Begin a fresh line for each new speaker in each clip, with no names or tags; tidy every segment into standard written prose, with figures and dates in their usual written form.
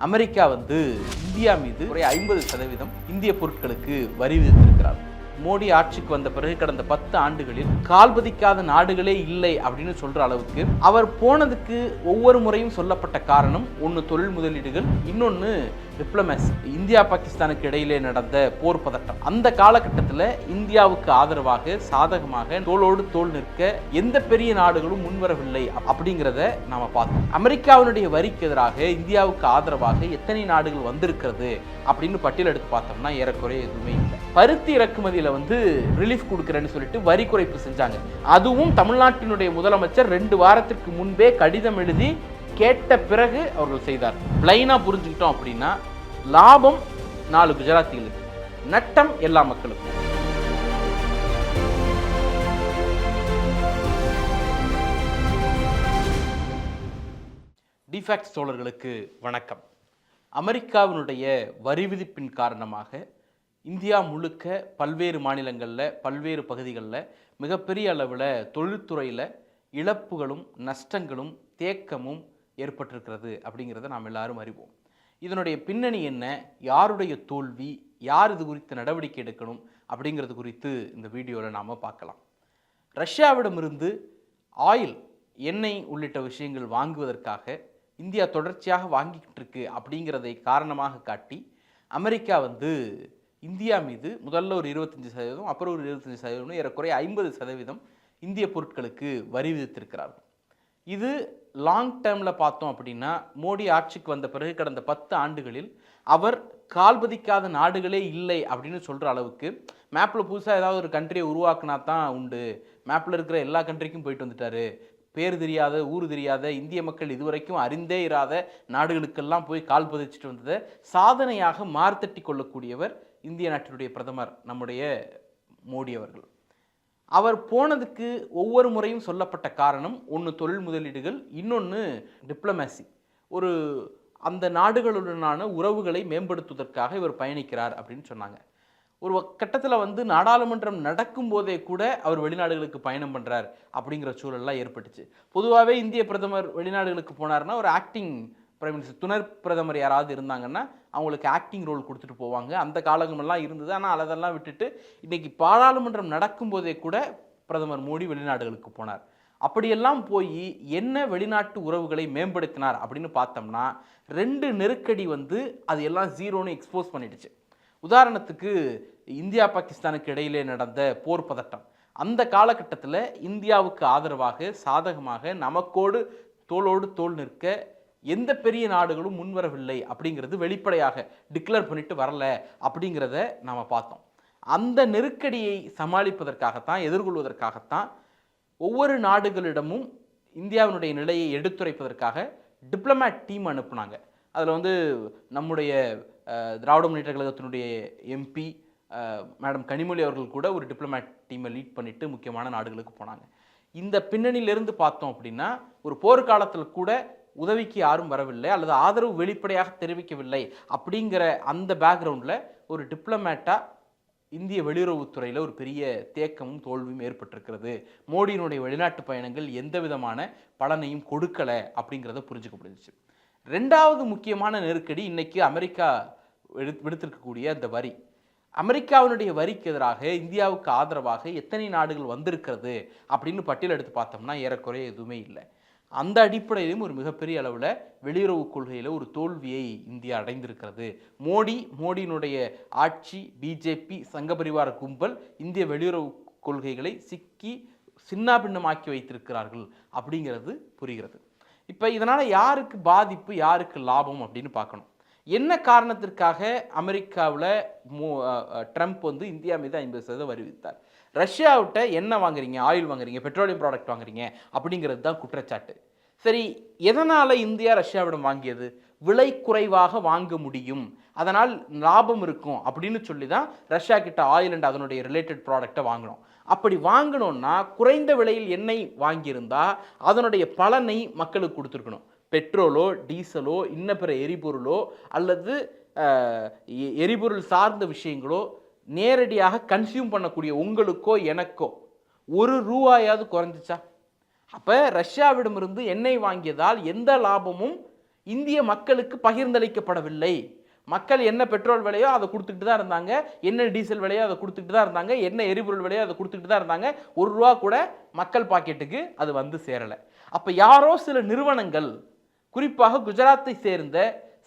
America India மீது ஒரு 50% இந்திய பொருட்களுக்கு வரி விதித்திருக்கிறார். மோடி ஆட்சிக்கு வந்த பிறகு கடந்த 10 ஆண்டுகளில் கால்பதிக்காத நாடுகளே இல்லை அப்படின்னு சொல்ற அளவுக்கு அவர் போனதுக்கு ஒவ்வொரு முறையும் சொல்லப்பட்ட காரணம் ஒன்று தொழில் முதலீடுகள், இன்னொன்று டிப்ளமேசி. இந்தியா பாகிஸ்தானுக்கு இடையிலே நடந்த போர் பதட்டம். அந்த காலகட்டத்தில் இந்தியாவுக்கு ஆதரவாக சாதகமாக தோளோடு தோள் நிற்க எந்த பெரிய நாடுகளும் முன்வரவில்லை அப்படிங்கிறத நாம பார்த்தோம். அமெரிக்காவினுடைய வரிக்கு எதிராக இந்தியாவுக்கு ஆதரவாக எத்தனை நாடுகள் வந்திருக்கிறது அப்படின்னு பட்டியல் எடுத்து பார்த்தோம்னா ஏறக்குறைய எதுவுமே இல்லை. பருத்தி இறக்குமதியில ரிலீஃப் கொடுக்கிறேன்னு சொல்லிட்டு வரி குறைப்பு செஞ்சாங்க. அதுவும் தமிழ்நாட்டினுடைய முதலமைச்சர் 2 வாரத்திற்கு முன்பே கடிதம் எழுதி கேட்ட பிறகு அவர்கள் செய்தார். பிளைனா புரிஞ்சுக்கிட்டோம் அப்படின்னா லாபம் 4 குஜராத்திகளுக்கு, நட்டம் எல்லா மக்களுக்கும். டிஃபேக்ட் தோழர்களுக்கு வணக்கம். அமெரிக்காவினுடைய வரி விதிப்பின் காரணமாக இந்தியா முழுக்க பல்வேறு மாநிலங்களில் பல்வேறு பகுதிகளில் மிகப்பெரிய அளவில் தொழில்துறையில் இழப்புகளும் நஷ்டங்களும் தேக்கமும் ஏற்பட்டிருக்கிறது அப்படிங்கிறத நாம் எல்லாரும் அறிவோம். இதனுடைய பின்னணி என்ன, யாருடைய தோல்வி, யார் இது குறித்து நடவடிக்கை எடுக்கணும் அப்படிங்கிறது குறித்து இந்த வீடியோவில் நாம் பார்க்கலாம். ரஷ்யாவிடமிருந்து ஆயில், எண்ணெய் உள்ளிட்ட விஷயங்கள் வாங்குவதற்காக இந்தியா தொடர்ச்சியாக வாங்கிக்கிட்டு இருக்கு அப்படிங்கிறதை காரணமாக காட்டி அமெரிக்கா இந்தியா மீது முதல்ல ஒரு 25%, அப்புறம் ஒரு 25%, ஏறக்குறைய 50% இந்திய பொருட்களுக்கு வரி விதித்திருக்கிறார்கள். இது லாங் டேர்மில் பார்த்தோம் அப்படின்னா மோடி ஆட்சிக்கு வந்த பிறகு கடந்த 10 ஆண்டுகளில் அவர் கால்பதிக்காத நாடுகளே இல்லை அப்படின்னு சொல்கிற அளவுக்கு மேப்பில் புதுசாக ஏதாவது ஒரு கண்ட்ரியை உருவாக்குனா தான் உண்டு, மேப்பில் இருக்கிற எல்லா கண்ட்ரிக்கும் போயிட்டு வந்துட்டாரு, பேர் தெரியாத ஊர் தெரியாத இந்திய மக்கள் இதுவரைக்கும் அறிந்தே இராத நாடுகளுக்கெல்லாம் போய் கால் பதிச்சுட்டு வந்ததை சாதனையாக மார்த்தட்டி கொள்ளக்கூடியவர் இந்திய நாட்டினுடைய பிரதமர் நம்முடைய மோடி அவர்கள். அவர் போனதுக்கு ஒவ்வொரு முறையும் சொல்லப்பட்ட காரணம் ஒன்று தொழில் முதலீடுகள், இன்னொன்று டிப்ளமேசி. ஒரு அந்த நாடுகளுடனான உறவுகளை மேம்படுத்துவதற்காக இவர் பயணிக்கிறார் அப்படின்னு சொன்னாங்க. ஒரு கட்டத்தில் நாடாளுமன்றம் நடக்கும் போதே கூட அவர் வெளிநாடுகளுக்கு பயணம் பண்ணுறார் அப்படிங்கிற சூழல்லாம் ஏற்பட்டுச்சு. பொதுவாகவே இந்திய பிரதமர் வெளிநாடுகளுக்கு போனார்னா ஒரு ஆக்டிங் பிரைம் மினிஸ்டர், துணை பிரதமர் யாராவது இருந்தாங்கன்னா அவங்களுக்கு ஆக்டிங் ரோல் கொடுத்துட்டு போவாங்க. அந்த காலங்கள்லாம் இருந்தது. ஆனால் அதெல்லாம் விட்டுட்டு இன்றைக்கி பாராளுமன்றம் நடக்கும்போதே கூட பிரதமர் மோடி வெளிநாடுகளுக்கு போனார். அப்படியெல்லாம் போய் என்ன வெளிநாட்டு உறவுகளை மேம்படுத்தினார் அப்படின்னு பார்த்தோம்னா 2 நெருக்கடி அது எல்லாம் ஜீரோன்னு எக்ஸ்போஸ் பண்ணிடுச்சு. உதாரணத்துக்கு இந்தியா பாகிஸ்தானுக்கு இடையிலே நடந்த போர் பதட்டம். அந்த காலகட்டத்தில் இந்தியாவுக்கு ஆதரவாக சாதகமாக நமக்கோடு தோளோடு தோள் நிற்க எந்த பெரிய நாடுகளும் முன்வரவில்லை அப்படிங்கிறது வெளிப்படையாக டிக்ளேர் பண்ணிட்டு வரல அப்படிங்கிறத நாம் பார்த்தோம். அந்த நெருக்கடியை சமாளிப்பதற்காகத்தான், எதிர்கொள்வதற்காகத்தான் ஒவ்வொரு நாடுகளிடமும் இந்தியாவினுடைய நிலையை எடுத்துரைப்பதற்காக டிப்ளமேட் டீம் அனுப்புனாங்க. அதில் நம்முடைய திராவிட முன்னேற்ற கழகத்தினுடைய எம்பி மேடம் கனிமொழி அவர்கள் கூட ஒரு டிப்ளமேட் டீமை லீட் பண்ணிட்டு முக்கியமான நாடுகளுக்கு போனாங்க. இந்த பின்னணியிலிருந்து பார்த்தோம் அப்படின்னா ஒரு போர்க்காலத்தில் கூட உதவிக்கு யாரும் வரவில்லை அல்லது ஆதரவு வெளிப்படையாக தெரிவிக்கவில்லை அப்படிங்கிற அந்த பேக்ரவுண்டில் ஒரு டிப்ளமேட்டாக இந்திய வெளியுறவுத்துறையில் ஒரு பெரிய தேக்கமும் தோல்வியும் ஏற்பட்டிருக்கிறது. மோடியினுடைய வெளிநாட்டு பயணங்கள் எந்த விதமான பலனையும் கொடுக்கலை அப்படிங்கிறத புரிஞ்சுக்க முடிஞ்சிச்சு. 2வது முக்கியமான நெருக்கடி இன்னைக்கு அமெரிக்கா விடுத்திருக்கக்கூடிய அந்த வரி. அமெரிக்காவினுடைய வரிக்கு எதிராக இந்தியாவுக்கு ஆதரவாக எத்தனை நாடுகள் வந்திருக்கிறது அப்படின்னு பட்டியல் எடுத்து பார்த்தோம்னா ஏறக்குறைய எதுவுமே இல்லை. அந்த அடிப்படையிலும் ஒரு மிகப்பெரிய அளவில் வெளியுறவு கொள்கையில் ஒரு தோல்வியை இந்தியா அடைந்திருக்கிறது. மோடியினுடைய ஆட்சி, பிஜேபி, சங்கபரிவார கும்பல் இந்திய வெளியுறவு கொள்கைகளை சிக்கி சின்னாபின்னமாக்கி வைத்திருக்கிறார்கள் அப்படிங்கிறது புரிகிறது. இப்போ இதனால் யாருக்கு பாதிப்பு, யாருக்கு லாபம் அப்படின்னு பார்க்கணும். என்ன காரணத்திற்காக அமெரிக்காவில் ட்ரம்ப் இந்தியா மீது 50% வரி விதித்தார்? ரஷ்யாவிட்ட எண்ணெய் வாங்குறீங்க, ஆயில் வாங்குறீங்க, பெட்ரோலியம் ப்ராடக்ட் வாங்குறீங்க அப்படிங்கிறது தான் குற்றச்சாட்டு. சரி, எதனால் இந்தியா ரஷ்யாவிடம் வாங்கியது? விலை குறைவாக வாங்க முடியும், அதனால் லாபம் இருக்கும் அப்படின்னு சொல்லி தான் ரஷ்யா கிட்ட ஆயில் அண்ட் அதனுடைய ரிலேட்டட் ப்ராடக்டை வாங்கினோம். அப்படி வாங்கணும்னா குறைந்த விலையில் எண்ணெய் வாங்கியிருந்தா அதனுடைய பலனை மக்களுக்கு கொடுத்துருக்கணும். பெட்ரோலோ டீசலோ இன்ன பிற எரிபொருளோ அல்லது எரிபொருள் சார்ந்த விஷயங்களோ நேரடியாக கன்சியூம் பண்ணக்கூடிய உங்களுக்கோ எனக்கோ ₹1 குறைஞ்சிச்சா? அப்போ ரஷ்யாவிடமிருந்து எண்ணெய் வாங்கியதால் எந்த லாபமும் இந்திய மக்களுக்கு பகிர்ந்தளிக்கப்படவில்லை. மக்கள் என்ன பெட்ரோல் விலையோ அதை கொடுத்துக்கிட்டு தான் இருந்தாங்க, என்ன டீசல் விலையோ அதை கொடுத்துக்கிட்டு தான் இருந்தாங்க, என்ன எரிபொருள் விலையோ அதை கொடுத்துக்கிட்டு தான் இருந்தாங்க. ₹1 கூட மக்கள் பாக்கெட்டுக்கு அது வந்து சேரலை. அப்போ யாரோ சில நிறுவனங்கள், குறிப்பாக குஜராத்தை சேர்ந்த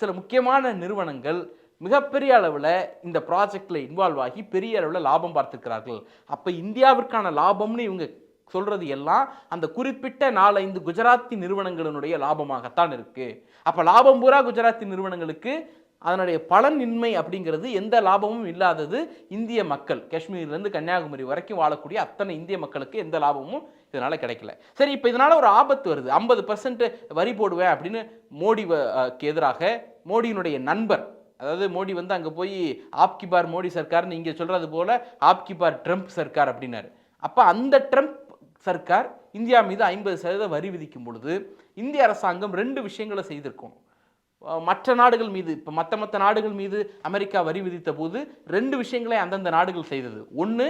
சில முக்கியமான நிறுவனங்கள் மிகப்பெரிய அளவில் இந்த ப்ராஜெக்டில் இன்வால்வ் ஆகி பெரிய அளவில் லாபம் பார்த்துக்கிறார்கள். அப்போ இந்தியாவிற்கான லாபம்னு இவங்க சொல்றது எல்லாம் அந்த குறிப்பிட்ட 4-5 குஜராத்தி நிறுவனங்களினுடைய லாபமாகத்தான் இருக்கு. அப்போ லாபம் பூரா குஜராத்தி நிறுவனங்களுக்கு, அதனுடைய பலனின்மை அப்படிங்கிறது எந்த லாபமும் இல்லாதது இந்திய மக்கள், காஷ்மீர்லேருந்து கன்னியாகுமரி வரைக்கும் வாழக்கூடிய அத்தனை இந்திய மக்களுக்கு எந்த லாபமும் இதனால கிடைக்கல. சரி, இப்போ இதனால ஒரு ஆபத்து வருது. 50% வரி போடுவேன் அப்படின்னு மோடிக்கு எதிராக மோடியினுடைய நண்பர், அதாவது மோடி வந்து அங்கே போய் ஆப்கி பார் மோடி சர்க்கார்னு இங்கே சொல்றது போல ஆப்கி பார் ட்ரம்ப் சர்க்கார் அப்படின்னாரு. அப்போ அந்த ட்ரம்ப் சர்க்கார் இந்தியா மீது 50% வரி விதிக்கும் பொழுது இந்திய அரசாங்கம் 2 விஷயங்களை செய்திருக்கும். மற்ற நாடுகள் மீது, இப்போ மற்ற நாடுகள் மீது அமெரிக்கா வரி விதித்த போது 2 விஷயங்களை அந்தந்த நாடுகள் செய்தது. ஒன்று,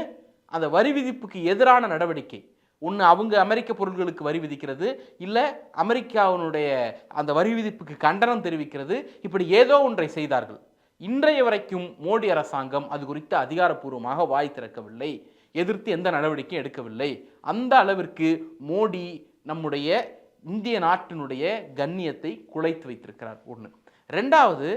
அந்த வரி விதிப்புக்கு எதிரான நடவடிக்கை. ஒன்று, அவங்க அமெரிக்க பொருட்களுக்கு வரி விதிக்கிறது, இல்லை அமெரிக்காவினுடைய அந்த வரி விதிப்புக்கு கண்டனம் தெரிவிக்கிறது. இப்படி ஏதோ ஒன்றை செய்தார்கள். இன்றைய வரைக்கும் மோடி அரசாங்கம் அது குறித்து அதிகாரப்பூர்வமாக வாய் திறக்கவில்லை, எதிர்த்து எந்த நடவடிக்கையும் எடுக்கவில்லை. அந்த அளவிற்கு மோடி நம்முடைய இந்திய நாட்டினுடைய கண்ணியத்தை குலைத்து வைத்திருக்கிறார். ஒன்று. ரெண்டாவது,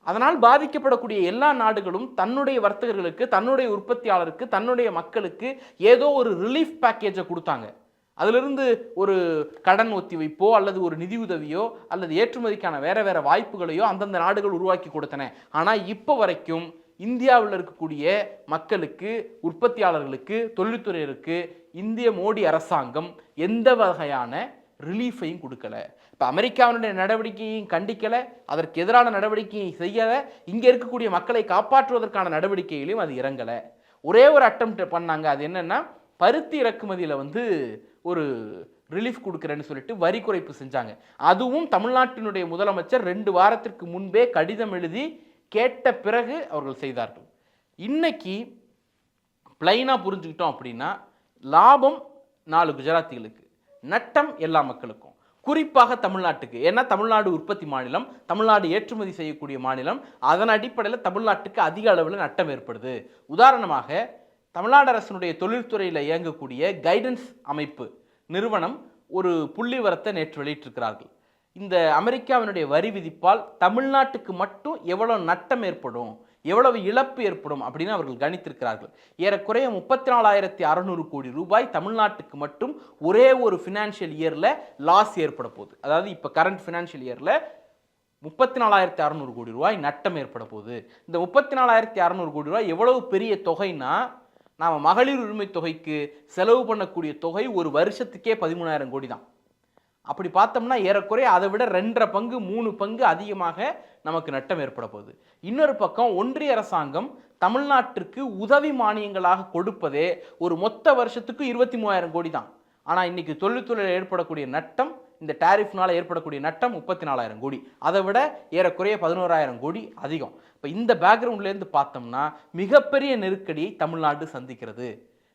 அதனால் பாதிக்கப்படக்கூடிய எல்லா நாடுகளும் தன்னுடைய வர்த்தகர்களுக்கு, தன்னுடைய உற்பத்தியாளருக்கு, தன்னுடைய மக்களுக்கு ஏதோ ஒரு ரிலீஃப் பேக்கேஜை கொடுத்தாங்க. அதிலிருந்து ஒரு கடன் ஒத்திவைப்போ அல்லது ஒரு நிதியுதவியோ அல்லது ஏற்றுமதிக்கான வேற வாய்ப்புகளையோ அந்தந்த நாடுகள் உருவாக்கி கொடுத்தன. ஆனால் இப்போ வரைக்கும் இந்தியாவில் இருக்கக்கூடிய மக்களுக்கு, உற்பத்தியாளர்களுக்கு, தொழில்துறையினருக்கு இந்திய மோடி அரசாங்கம் எந்த வகையான ரிலீஃபையும் கொடுக்கல. இப்போ அமெரிக்காவினுடைய நடவடிக்கையையும் கண்டிக்கலை, அதற்கு எதிரான நடவடிக்கையை செய்யலை, இங்கே இருக்கக்கூடிய மக்களை காப்பாற்றுவதற்கான நடவடிக்கைகளையும் அது இறங்கலை. ஒரே ஒரு அட்டெம்ப்ட் பண்ணாங்க. அது என்னன்னா, பருத்தி இறக்குமதியில் வந்து ஒரு ரிலீஃப் கொடுக்குறேன்னு சொல்லிட்டு வரி குறைப்பு செஞ்சாங்க. அதுவும் தமிழ்நாட்டினுடைய முதலமைச்சர் 2 வாரத்திற்கு முன்பே கடிதம் எழுதி கேட்ட பிறகு அவர்கள் செய்தார்கள். இன்னைக்கு பிளைனாக புரிஞ்சுக்கிட்டோம் அப்படின்னா, லாபம் 4 குஜராத்திகளுக்கு, நட்டம் எல்லா மக்களுக்கும், குறிப்பாக தமிழ்நாட்டுக்கு. ஏன்னா தமிழ்நாடு உற்பத்தி மாநிலம், தமிழ்நாடு ஏற்றுமதி செய்யக்கூடிய மாநிலம். அதன் அடிப்படையில் தமிழ்நாட்டுக்கு அதிக அளவில் நட்டம் ஏற்படுது. உதாரணமாக, தமிழ்நாடு அரசினுடைய தொழில்துறையில் இயங்கக்கூடிய கைடன்ஸ் அமைப்பு நிறுவனம் ஒரு புள்ளி விவரத்தை நேற்று வெளியிட்டிருக்கிறார்கள். இந்த அமெரிக்காவினுடைய வரி விதிப்பால் தமிழ்நாட்டுக்கு மட்டும் எவ்வளவு நட்டம் ஏற்படும், எவ்வளவு இழப்பு ஏற்படும் அப்படின்னு அவர்கள் கணித்திருக்கிறார்கள். ஏறக்குறைய 34,600 கோடி ரூபாய் தமிழ்நாட்டுக்கு மட்டும் ஒரே ஒரு ஃபினான்ஷியல் இயரில் லாஸ் ஏற்பட போகுது. அதாவது இப்போ கரண்ட் ஃபினான்ஷியல் இயரில் 34,600 கோடி ரூபாய் நட்டம் ஏற்பட போகுது. இந்த 34,600 கோடி ரூபாய் எவ்வளவு பெரிய தொகைன்னா, நாம் மகளிர் உரிமை தொகைக்கு செலவு பண்ணக்கூடிய தொகை ஒரு வருஷத்துக்கே 13,000 கோடி தான். அப்படி பார்த்தோம்னா ஏறக்குறைய அதை விட 2.5 பங்கு 3 பங்கு அதிகமாக நமக்கு நட்டம் ஏற்பட போகுது. இன்னொரு பக்கம் ஒன்றிய அரசாங்கம் தமிழ்நாட்டிற்கு உதவி மானியங்களாக கொடுப்பதே ஒரு மொத்த வருஷத்துக்கு 23,000 கோடி தான். ஆனால் இன்னைக்கு தொழில்துறையில் ஏற்படக்கூடிய நட்டம், இந்த டாரிஃப்னால ஏற்படக்கூடிய நட்டம் 34,000 கோடி. அதை விட ஏறக்குறைய 11,000 கோடி அதிகம். இப்போ இந்த பேக்ரவுண்ட்லேருந்து பார்த்தோம்னா மிகப்பெரிய நெருக்கடியை தமிழ்நாடு சந்திக்கிறது.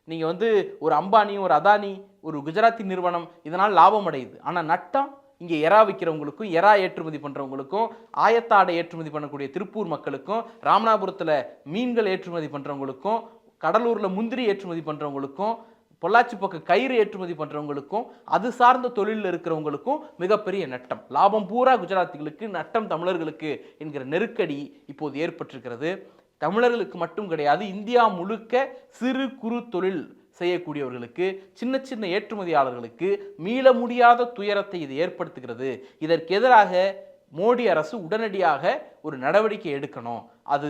நீங்கள் வந்து ஒரு அம்பானி, ஒரு அதானி, ஒரு குஜராத்தி நிறுவனம் இதனால் லாபம் அடையுது. ஆனால் நட்டம் இங்கே எறா விற்கிறவங்களுக்கும், எறா ஏற்றுமதி பண்ணுறவங்களுக்கும், ஆயத்தாடை ஏற்றுமதி பண்ணக்கூடிய திருப்பூர் மக்களுக்கும், ராமநாதபுரத்தில் மீன்கள் ஏற்றுமதி பண்ணுறவங்களுக்கும், கடலூரில் முந்திரி ஏற்றுமதி பண்ணுறவங்களுக்கும், பொள்ளாச்சி பக்கம் கயிறு ஏற்றுமதி பண்ணுறவங்களுக்கும், அது சார்ந்த தொழிலில் இருக்கிறவங்களுக்கும் மிகப்பெரிய நட்டம். லாபம் பூரா குஜராத்திகளுக்கு, நட்டம் தமிழர்களுக்கு என்கிற நெருக்கடி இப்போது ஏற்பட்டிருக்கிறது. தமிழர்களுக்கு மட்டும் கிடையாது, இந்தியா முழுக்க சிறு குறு தொழில் செய்யக்கூடியவர்களுக்கு, சின்ன சின்ன ஏற்றுமதியாளர்களுக்கு மீள முடியாத துயரத்தை இது ஏற்படுத்துகிறது. இதற்கு எதிராக மோடி அரசு உடனடியாக ஒரு நடவடிக்கை எடுக்கணும். அது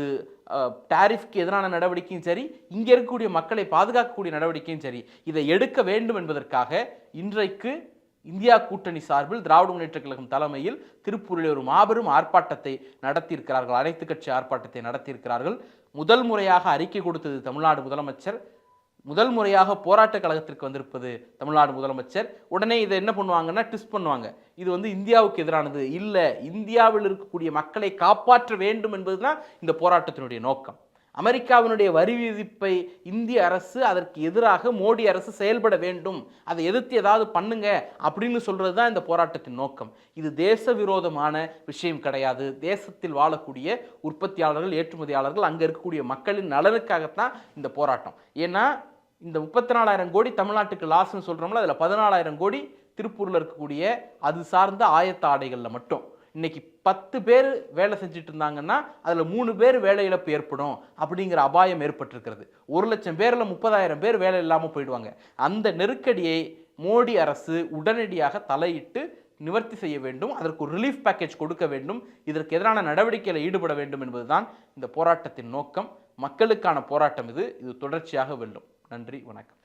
டாரிஃப்க்கு எதிரான நடவடிக்கையும் சரி, இங்கே இருக்கக்கூடிய மக்களை பாதுகாக்கக்கூடிய நடவடிக்கையும் சரி, இதை எடுக்க வேண்டும் என்பதற்காக இன்றைக்கு இந்தியா கூட்டணி சார்பில் திராவிட முன்னேற்ற கழகம் தலைமையில் திருப்பூரில் ஒரு மாபெரும் ஆர்ப்பாட்டத்தை நடத்தியிருக்கிறார்கள். அனைத்து கட்சி ஆர்ப்பாட்டத்தை நடத்தியிருக்கிறார்கள். முதல் முறையாக அறிக்கை கொடுத்தது தமிழ்நாடு முதலமைச்சர். முதல் முறையாக போராட்ட கழகத்திற்கு வந்திருப்பது தமிழ்நாடு முதலமைச்சர். உடனே இதை என்ன பண்ணுவாங்கன்னா ட்விஸ்ட் பண்ணுவாங்க. இது வந்து இந்தியாவுக்கு எதிரானது இல்லை, இந்தியாவில் இருக்கக்கூடிய மக்களை காப்பாற்ற வேண்டும் என்பதுதான் இந்த போராட்டத்தினுடைய நோக்கம். அமெரிக்காவினுடைய வரி விதிப்பை இந்திய அரசு அதற்கு எதிராக மோடி அரசு செயல்பட வேண்டும், அதை எதிர்த்து ஏதாவது பண்ணுங்க அப்படின்னு சொல்றது தான் இந்த போராட்டத்தின் நோக்கம். இது தேச விரோதமான விஷயம் கிடையாது. தேசத்தில் வாழக்கூடிய உற்பத்தியாளர்கள், ஏற்றுமதியாளர்கள், அங்கே இருக்கக்கூடிய மக்களின் நலனுக்காகத்தான் இந்த போராட்டம். ஏன்னா இந்த 34,000 கோடி தமிழ்நாட்டுக்கு லாஸ்ன்னு சொல்றோம்ல, அதில் 14,000 கோடி திருப்பூரில் இருக்கக்கூடிய அது சார்ந்த ஆயத்த ஆடைகளில் மட்டும். இன்னைக்கு 10 பேர் வேலை செஞ்சுட்டு இருந்தாங்கன்னா அதில் 3 பேர் வேலை இழப்பு ஏற்படும் அப்படிங்கிற அபாயம் ஏற்பட்டிருக்கிறது. 1,00,000 பேரில் 30,000 பேர் வேலை இல்லாமல் போயிடுவாங்க. அந்த நெருக்கடியை மோடி அரசு உடனடியாக தலையிட்டு நிவர்த்தி செய்ய வேண்டும். அதற்கு ஒரு ரிலீஃப் பேக்கேஜ் கொடுக்க வேண்டும். இதற்கு எதிரான நடவடிக்கையில் ஈடுபட வேண்டும் என்பதுதான் இந்த போராட்டத்தின் நோக்கம். மக்களுக்கான போராட்டம் இது தொடர்ச்சியாக வெல்லும். நன்றி, வணக்கம்.